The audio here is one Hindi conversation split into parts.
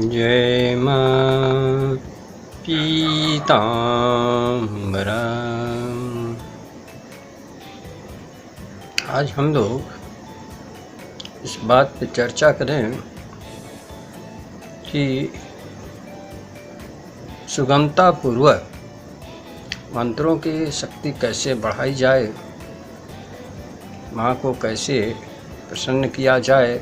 जय मां पीताम्बरा। आज हम लोग इस बात पे चर्चा करें कि सुगमता पूर्वक मंत्रों की शक्ति कैसे बढ़ाई जाए, माँ को कैसे प्रसन्न किया जाए,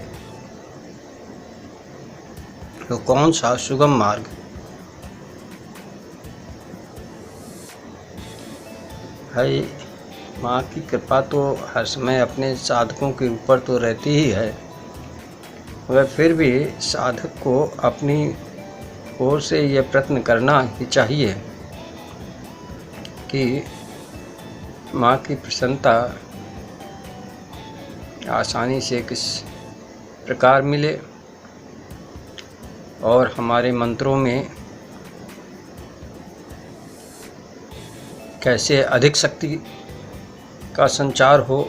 तो कौन सा सुगम मार्ग। भाई, माँ की कृपा तो हर समय अपने साधकों के ऊपर तो रहती ही है, मगर फिर भी साधक को अपनी ओर से ये प्रयत्न करना ही चाहिए कि माँ की प्रसन्नता आसानी से किस प्रकार मिले और हमारे मंत्रों में कैसे अधिक शक्ति का संचार हो।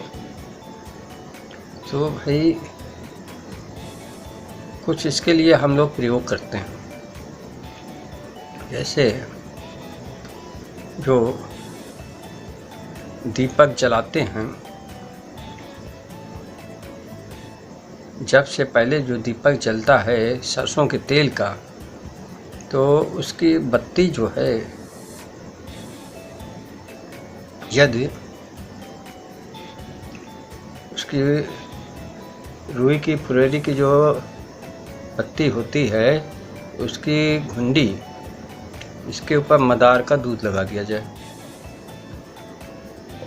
तो भाई कुछ इसके लिए हम लोग प्रयोग करते हैं। जैसे जो दीपक जलाते हैं, जब से पहले जो दीपक जलता है सरसों के तेल का, तो उसकी बत्ती जो है, यदि उसकी रुई की फुलझड़ी की जो पत्ती होती है, उसकी घुंडी, इसके ऊपर मदार का दूध लगा दिया जाए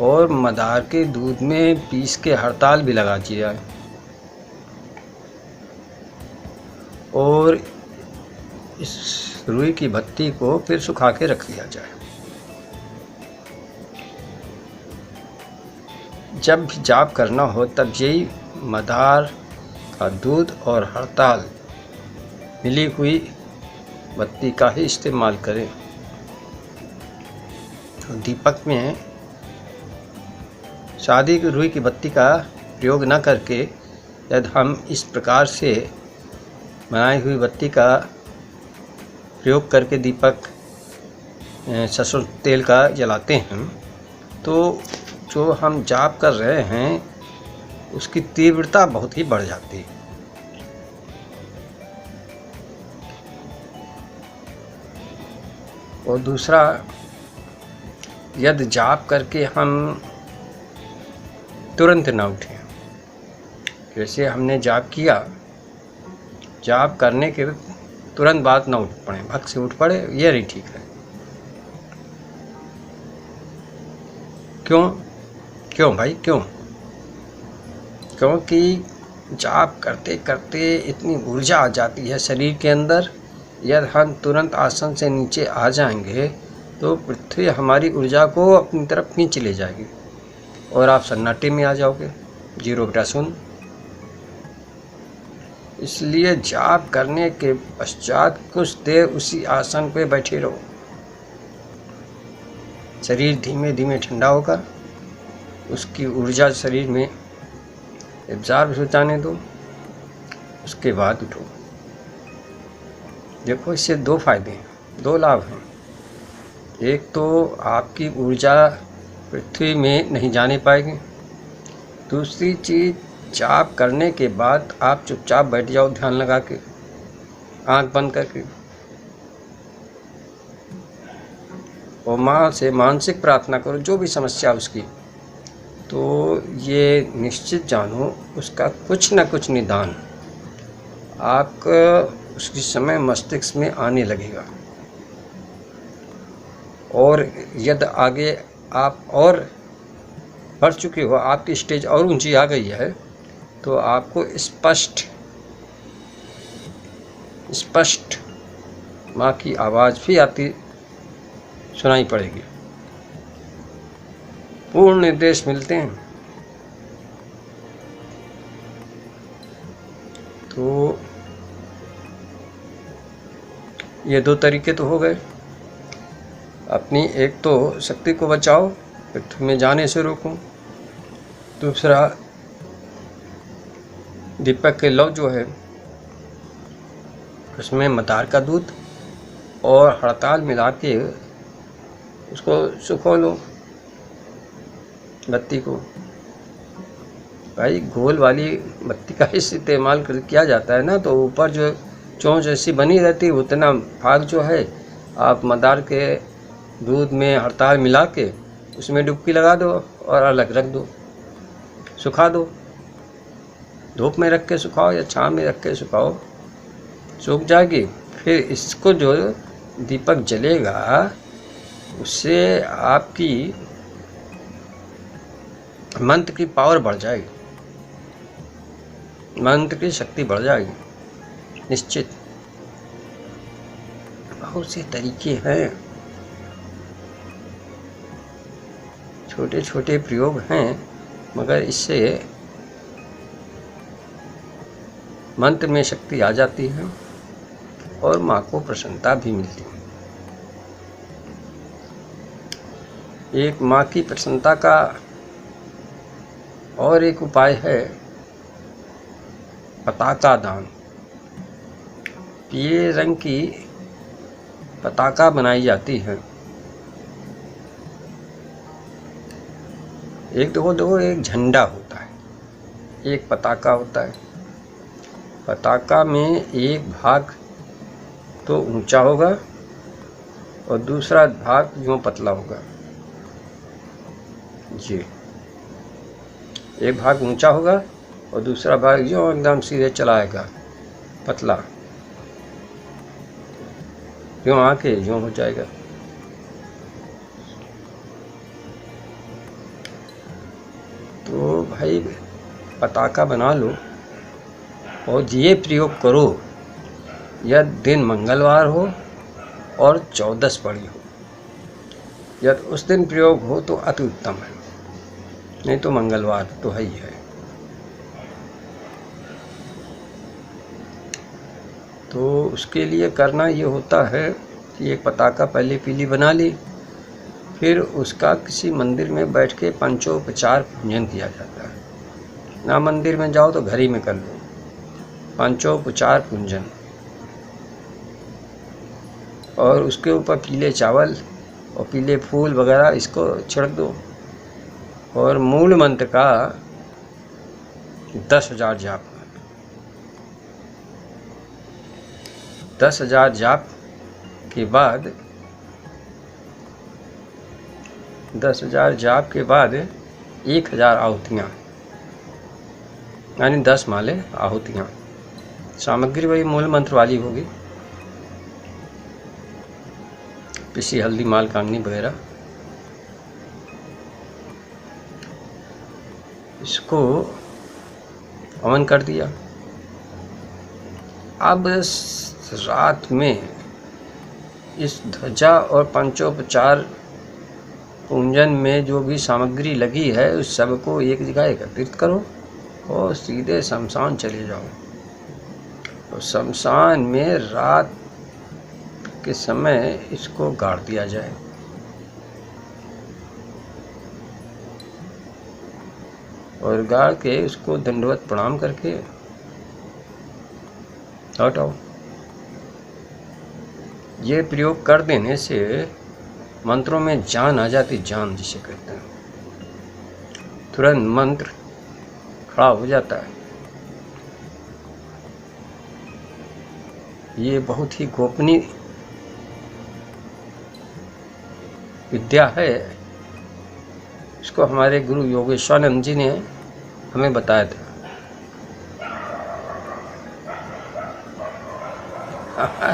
और मदार के दूध में पीस के हड़ताल भी लगा दी जाए और इस रुई की बत्ती को फिर सुखा के रख दिया जाए। जब भी जाप करना हो तब यही मदार का दूध और हड़ताल मिली हुई बत्ती का ही इस्तेमाल करें। तो दीपक में शादी की रुई की बत्ती का प्रयोग न करके यदि हम इस प्रकार से बनाई हुई बत्ती का प्रयोग करके दीपक सरसों तेल का जलाते हैं, तो जो हम जाप कर रहे हैं उसकी तीव्रता बहुत ही बढ़ जाती है। और दूसरा, यदि जाप करके हम तुरंत ना उठें, जैसे हमने जाप किया, जाप करने के तुरंत बाद ना उठ पड़े, भक्त से उठ पड़े, यह नहीं ठीक है। क्यों भाई, क्यों? क्योंकि जाप करते करते इतनी ऊर्जा आ जाती है शरीर के अंदर, यदि हम तुरंत आसन से नीचे आ जाएंगे तो पृथ्वी हमारी ऊर्जा को अपनी तरफ खींच ले जाएगी और आप सन्नाटे में आ जाओगे, 0/0। इसलिए जाप करने के पश्चात कुछ देर उसी आसन पे बैठे रहो। शरीर धीमे धीमे ठंडा होगा, उसकी ऊर्जा शरीर में एब्जॉर्ब हो जाने दो, उसके बाद उठो। देखो, इससे 2 फायदे हैं, 2 लाभ हैं। एक तो आपकी ऊर्जा पृथ्वी में नहीं जाने पाएगी। दूसरी चीज़, जाप करने के बाद आप चुपचाप बैठ जाओ, ध्यान लगा के, आँख बंद करके, और माँ से मानसिक प्रार्थना करो, जो भी समस्या उसकी। तो ये निश्चित जानो उसका कुछ न कुछ निदान आपका उसी समय मस्तिष्क में आने लगेगा। और यदि आगे आप और बढ़ चुके हो, आपकी स्टेज और ऊंची आ गई है, तो आपको स्पष्ट माँ की आवाज़ भी आती सुनाई पड़ेगी। पूर्ण निर्देश मिलते हैं। तो ये 2 तरीके तो हो गए। अपनी एक तो शक्ति को बचाओ, पृथ्वी में जाने से रोको। दूसरा, दीपक के लौ जो है उसमें मदार का दूध और हड़ताल मिला के उसको सुखो लो बत्ती को। भाई घोल वाली बत्ती का इस्तेमाल किया जाता है ना, तो ऊपर जो चोंच ऐसी बनी रहती है, उतना भाग जो है आप मदार के दूध में हड़ताल मिला के उसमें डुबकी लगा दो और अलग रख दो, सुखा दो। धूप में रख के सुखाओ या छाँव में रख के सुखाओ, सूख जाएगी। फिर इसको जो दीपक जलेगा उससे आपकी मंत्र की पावर बढ़ जाएगी, मंत्र की शक्ति बढ़ जाएगी निश्चित। बहुत से तरीके हैं, छोटे छोटे प्रयोग हैं, मगर इससे मंत्र में शक्ति आ जाती है और माँ को प्रसन्नता भी मिलती है। एक माँ की प्रसन्नता का और एक उपाय है पताका दान। पीले रंग की पताका बनाई जाती है। देखो एक झंडा होता है, एक पताका होता है। पताका में एक भाग तो ऊंचा होगा और दूसरा भाग यूँ पतला होगा जी। एक भाग ऊंचा होगा और दूसरा भाग यूँ एकदम सीधे चलाएगा, पतला यूँ आके यूँ हो जाएगा। तो भाई पताका बना लो और ये प्रयोग करो, यह दिन मंगलवार हो और 14 पड़ी हो। यदि उस दिन प्रयोग हो तो अति उत्तम है, नहीं तो मंगलवार तो है ही है। तो उसके लिए करना ये होता है कि एक पताका पहले पीली बना ली, फिर उसका किसी मंदिर में बैठ के पंचोपचार पूजन किया जाता है। ना मंदिर में जाओ तो घर ही में कर लो पंचोपचार पूजन, और उसके ऊपर पीले चावल और पीले फूल वगैरह इसको छिड़क दो और मूल मंत्र का 10,000 जाप। 10,000 जाप के बाद 10,000 जाप के बाद 1,000 आहुतियाँ, यानी 10 माले आहुतियाँ। सामग्री वही मूल मंत्र वाली होगी, पिसी हल्दी माल कांगनी वगैरह। इसको हवन कर दिया। अब रात में इस ध्वजा और पंचोपचार पूजन में जो भी सामग्री लगी है उस सबको एक जगह एकत्रित करो और सीधे शमशान चले जाओ। और शमशान में रात के समय इसको गाड़ दिया जाए। और गाड़ के उसको दंडवत प्रणाम करके लौट आओ। ये प्रयोग कर देने से मंत्रों में जान आ जाती, जान जिसे कहते हैं। तुरंत मंत्र खड़ा हो जाता है। ये बहुत ही गोपनीय विद्या है। इसको हमारे गुरु योगेश्वरानंद जी ने हमें बताया था।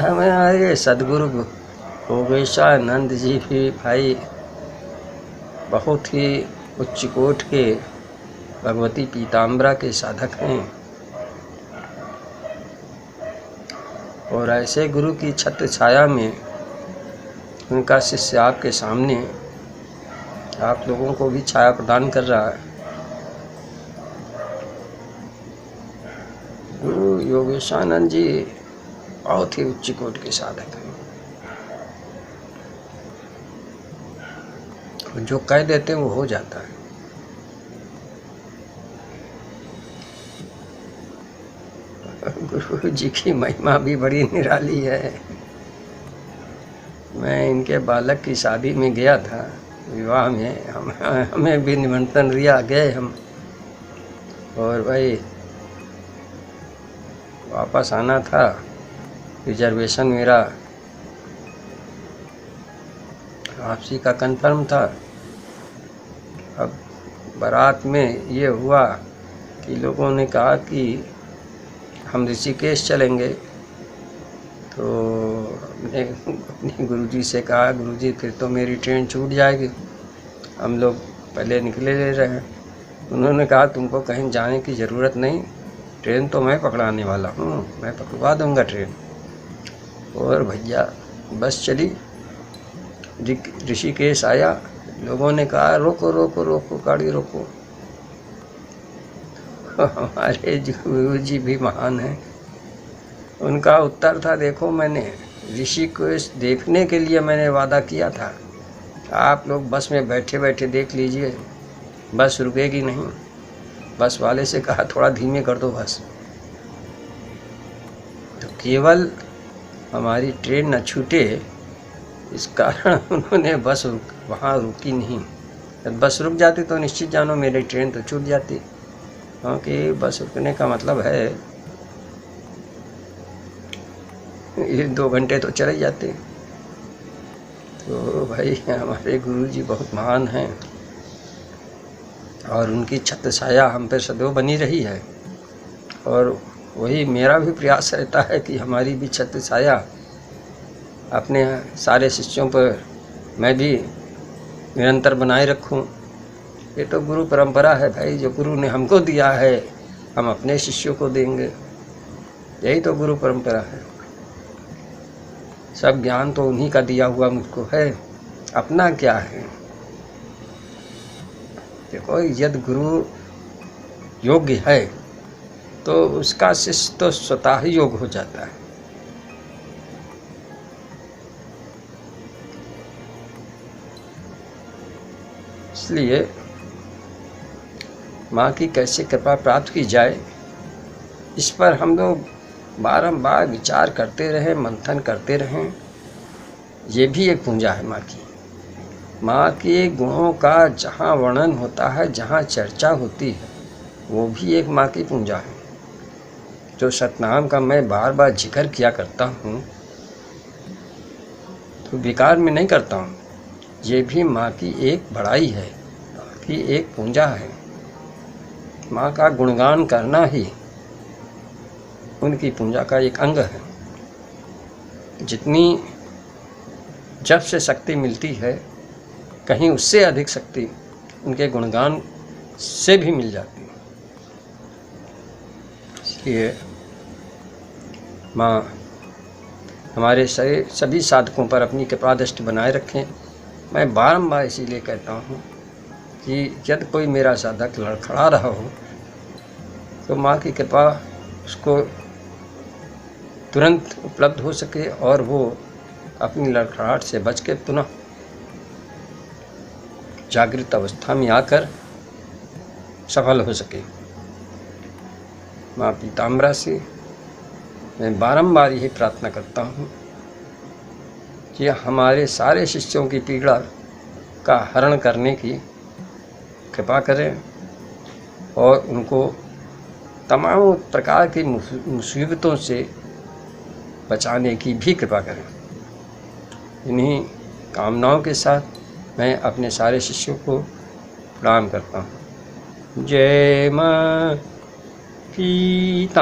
हमारे सदगुरु योगेश्वरानंद जी भी भाई बहुत ही उच्च कोटि के भगवती पीताम्बरा के साधक हैं। और ऐसे गुरु की छत्र छाया में उनका शिष्य आपके सामने आप लोगों को भी छाया प्रदान कर रहा है। गुरु योगेश्वरानंद जी बहुत ही उच्च कोटि के साधक हैं। जो कह देते हैं वो हो जाता है। गुरु जी की महिमा भी बड़ी निराली है। मैं इनके बालक की शादी में गया था, विवाह में, हमें भी निमंत्रण दिया, गए हम। और भाई वापस आना था, रिजर्वेशन मेरा वापसी का कंफर्म था। अब बारात में ये हुआ कि लोगों ने कहा कि हम ऋषिकेश चलेंगे, तो हमने अपने गुरुजी से कहा, गुरुजी फिर तो मेरी ट्रेन छूट जाएगी, हम लोग पहले निकले ले रहे हैं। उन्होंने कहा तुमको कहीं जाने की ज़रूरत नहीं, ट्रेन तो मैं पकड़ाने वाला हूँ, मैं पकड़वा दूँगा ट्रेन। और भैया बस चली, ऋषिकेश आया, लोगों ने कहा रोको रोको रोको, गाड़ी रोको। हमारे गुरु जी भी महान हैं। उनका उत्तर था, देखो मैंने ऋषिकेश देखने के लिए मैंने वादा किया था, आप लोग बस में बैठे बैठे देख लीजिए, बस रुकेगी नहीं। बस वाले से कहा थोड़ा धीमे कर दो बस, तो केवल हमारी ट्रेन न छूटे इस कारण उन्होंने बस वहाँ रुकी नहीं। जब बस रुक जाती तो निश्चित जानो मेरी ट्रेन तो छूट जाती, क्योंकि बस रुकने का मतलब है ये 2 घंटे तो चले जाते। तो भाई हमारे गुरु जी बहुत महान हैं और उनकी छत्र छाया हम पे सदैव बनी रही है। और वही मेरा भी प्रयास रहता है कि हमारी भी छत्र छाया अपने सारे शिष्यों पर मैं भी निरंतर बनाए रखूं। ये तो गुरु परंपरा है भाई, जो गुरु ने हमको दिया है हम अपने शिष्यों को देंगे, यही तो गुरु परंपरा है। सब ज्ञान तो उन्हीं का दिया हुआ मुझको है, अपना क्या है। देखो यदि गुरु योग्य है तो उसका शिष्य तो स्वतः ही योग हो जाता है। इसलिए माँ की कैसे कृपा प्राप्त की जाए, इस पर हम लोग बारंबार विचार करते रहें, मंथन करते रहें। ये भी एक पूजा है माँ की। माँ के गुणों का जहाँ वर्णन होता है, जहाँ चर्चा होती है, वो भी एक माँ की पूजा है। जो सतनाम का मैं बार बार जिक्र किया करता हूँ तो बेकार में नहीं करता हूँ, ये भी माँ की एक बड़ाई है, माँ की एक पूजा है। माँ का गुणगान करना ही उनकी पूजा का एक अंग है। जितनी जब से शक्ति मिलती है, कहीं उससे अधिक शक्ति उनके गुणगान से भी मिल जाती है। इसलिए माँ हमारे सभी साधकों पर अपनी कृपा दृष्टि बनाए रखें। मैं बारंबार इसीलिए कहता हूँ कि यदि कोई मेरा साधक लड़खड़ा रहा हो तो माँ की कृपा उसको तुरंत उपलब्ध हो सके और वो अपनी लड़खड़ाहट से बच के पुनः जागृत अवस्था में आकर सफल हो सके। माँ पीताम्बरा से मैं बारंबार यही प्रार्थना करता हूँ कि हमारे सारे शिष्यों की पीड़ा का हरण करने की कृपा करें और उनको तमाम प्रकार की मुसीबतों से बचाने की भी कृपा करें। इन्हीं कामनाओं के साथ मैं अपने सारे शिष्यों को प्रणाम करता हूँ। जय माँ पीताम्बरा।